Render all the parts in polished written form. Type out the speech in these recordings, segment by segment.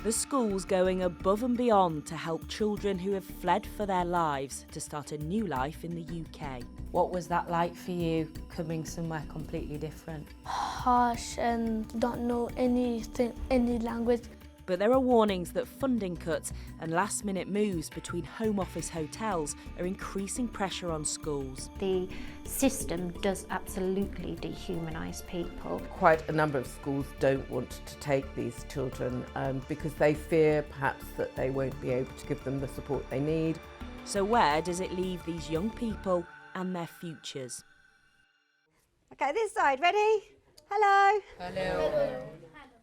The school's going above and beyond to help children who have fled for their lives to start a new life in the UK. What was that like for you, coming somewhere completely different? Harsh and don't know anything, any language. But there are warnings that funding cuts and last-minute moves between Home Office hotels are increasing pressure on schools. The system does absolutely dehumanise people. Quite a number of schools don't want to take these children because they fear perhaps that they won't be able to give them the support they need. So where does it leave these young people and their futures? Okay, this side, ready? Hello. Hello.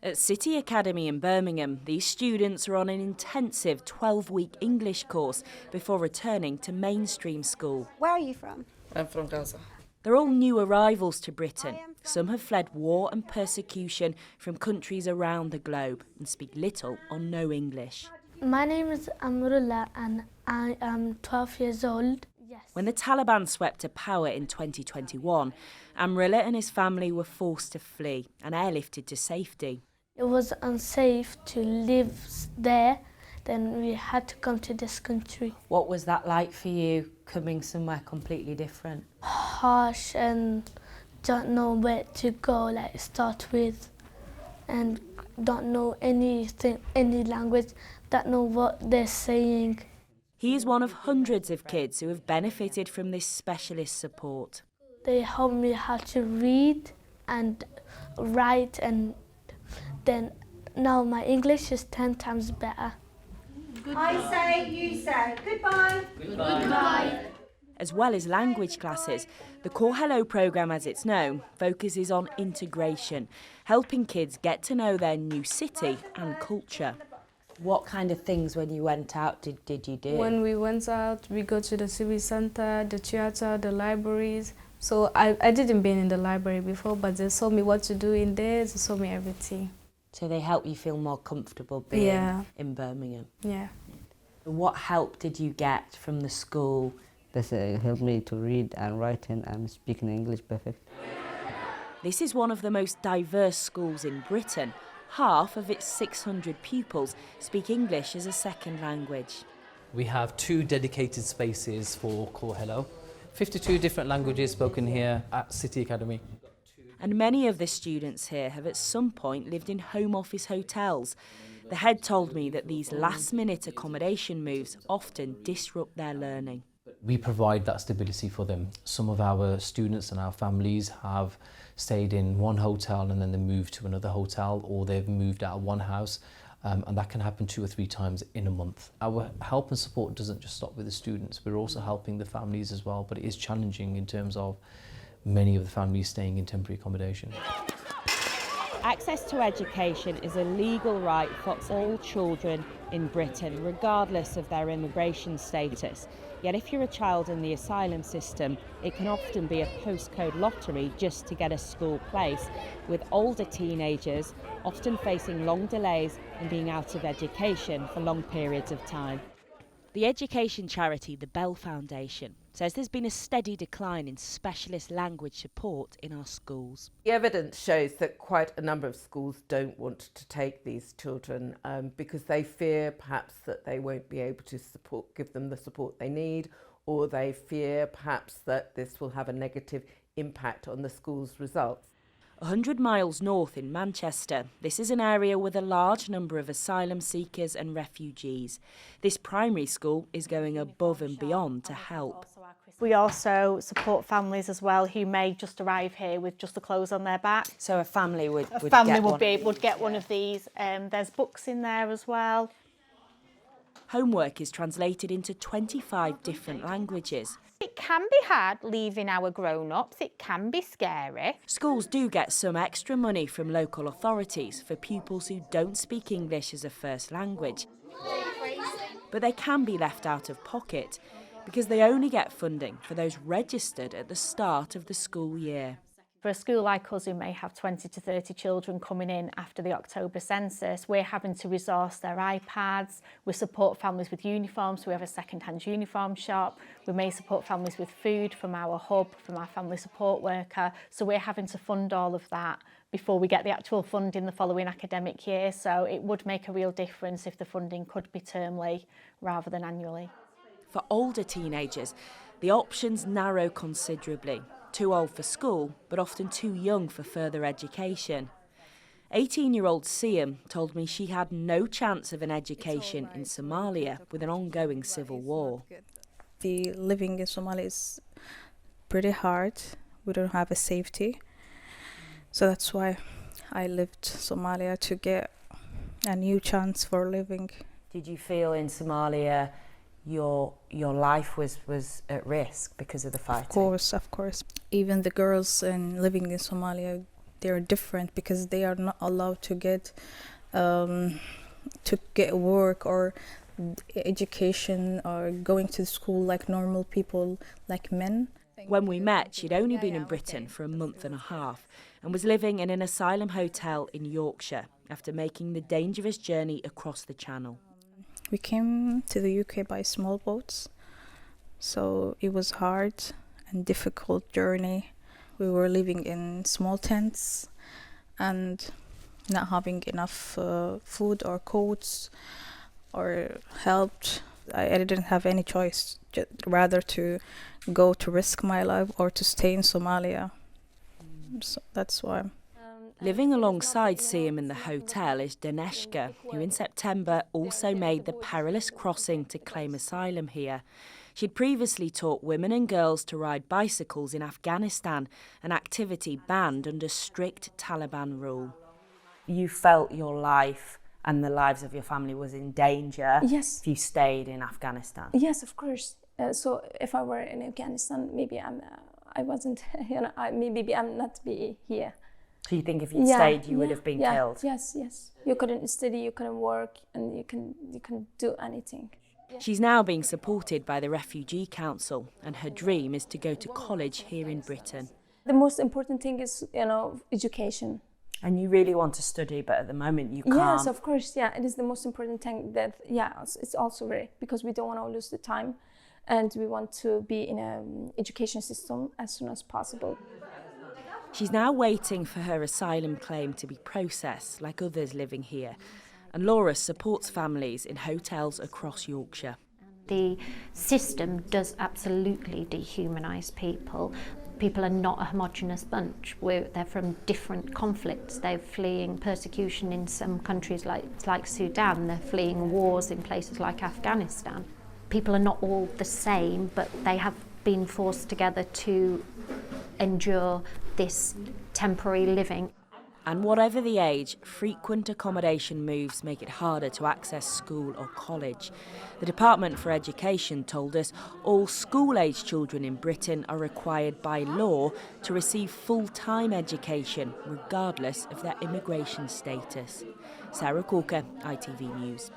At City Academy in Birmingham, these students are on an intensive 12-week English course before returning to mainstream school. Where are you from? I'm from Gaza. They're all new arrivals to Britain. Some have fled war and persecution from countries around the globe and speak little or no English. My name is Amrullah and I am 12 years old. Yes. When the Taliban swept to power in 2021, Amrullah and his family were forced to flee and airlifted to safety. It was unsafe to live there, then we had to come to this country. What was that like for you, coming somewhere completely different? Harsh and don't know where to go, like start with, and don't know anything, any language, don't know what they're saying. He is one of hundreds of kids who have benefited from this specialist support. They helped me how to read and write, and then now my English is 10 times better. I say, you say. Goodbye. Goodbye. As well as language classes, the Core Hello programme, as it's known, focuses on integration, helping kids get to know their new city and culture. What kind of things when you went out did you do? When we went out, we go to the civic centre, the theatre, the libraries. So I didn't been in the library before, but they told me what to do in there, they told me everything. So they help you feel more comfortable being in Birmingham? Yeah. What help did you get from the school? They helped me to read and write and speak in English perfect. This is one of the most diverse schools in Britain. Half of its 600 pupils speak English as a second language. We have 2 dedicated spaces for Core Hello. 52 different languages spoken here at City Academy. And many of the students here have at some point lived in Home Office hotels. The head told me that these last-minute accommodation moves often disrupt their learning. We provide that stability for them. Some of our students and our families have stayed in one hotel and then they moved to another hotel, or they've moved out of one house, and that can happen 2 or 3 times in a month. Our help and support doesn't just stop with the students, we're also helping the families as well, but it is challenging in terms of many of the families staying in temporary accommodation. Access to education is a legal right for all children in Britain, regardless of their immigration status. Yet if you're a child in the asylum system, it can often be a postcode lottery just to get a school place, with older teenagers often facing long delays and being out of education for long periods of time. The education charity, the Bell Foundation, says there's been a steady decline in specialist language support in our schools. The evidence shows that quite a number of schools don't want to take these children because they fear perhaps that they won't be able to give them the support they need, or they fear perhaps that this will have a negative impact on the school's results. 100 miles north in Manchester, this is an area with a large number of asylum seekers and refugees. This primary school is going above and beyond to help. We also support families as well who may just arrive here with just the clothes on their back. So a family would get one of these. There's books in there as well. Homework is translated into 25 different languages. It can be hard leaving our grown-ups, it can be scary. Schools do get some extra money from local authorities for pupils who don't speak English as a first language. But they can be left out of pocket because they only get funding for those registered at the start of the school year. For a school like us who may have 20 to 30 children coming in after the October census, we're having to resource their iPads. We support families with uniforms, so we have a second-hand uniform shop. We may support families with food from our hub, from our family support worker. So we're having to fund all of that before we get the actual funding the following academic year. So it would make a real difference if the funding could be termly rather than annually. For older teenagers, the options narrow considerably. Too old for school, but often too young for further education. 18-year-old Siam told me she had no chance of an education in Somalia with an ongoing civil war. The living in Somalia is pretty hard. We don't have a safety. So that's why I left Somalia, to get a new chance for living. Did you feel in Somalia your life was at risk because of the fighting? Of course. Even the girls living in Somalia, they're different because they are not allowed to get work or education or going to school like normal people, like men. When we met, she'd only been in Britain for a month and a half and was living in an asylum hotel in Yorkshire after making the dangerous journey across the Channel. We came to the UK by small boats, so it was hard and difficult journey. We were living in small tents and not having enough food or coats or help. I didn't have any choice, rather to go to risk my life or to stay in Somalia. So that's why. Living alongside Siam in the hotel is Daneshka, who in September also made the perilous crossing to claim asylum here. She'd previously taught women and girls to ride bicycles in Afghanistan, an activity banned under strict Taliban rule. You felt your life and the lives of your family was in danger. Yes. If you stayed in Afghanistan? Yes, of course. So if I were in Afghanistan, maybe I wasn't, maybe I'm not be here. So you think if you'd stayed, you would have been killed? Yes. You couldn't study, you couldn't work, and you can do anything. She's now being supported by the Refugee Council, and her dream is to go to college here in Britain. The most important thing is, education. And you really want to study, but at the moment you can't. Yes, of course, it is the most important thing that, it's also very, because we don't want to lose the time, and we want to be in an education system as soon as possible. She's now waiting for her asylum claim to be processed, like others living here. And Laura supports families in hotels across Yorkshire. The system does absolutely dehumanise people. People are not a homogenous bunch. They're from different conflicts. They're fleeing persecution in some countries like Sudan. They're fleeing wars in places like Afghanistan. People are not all the same, but they have been forced together to endure this temporary living. And whatever the age, frequent accommodation moves make it harder to access school or college. The Department for Education told us all school-age children in Britain are required by law to receive full-time education, regardless of their immigration status. Sarah Corker, ITV News.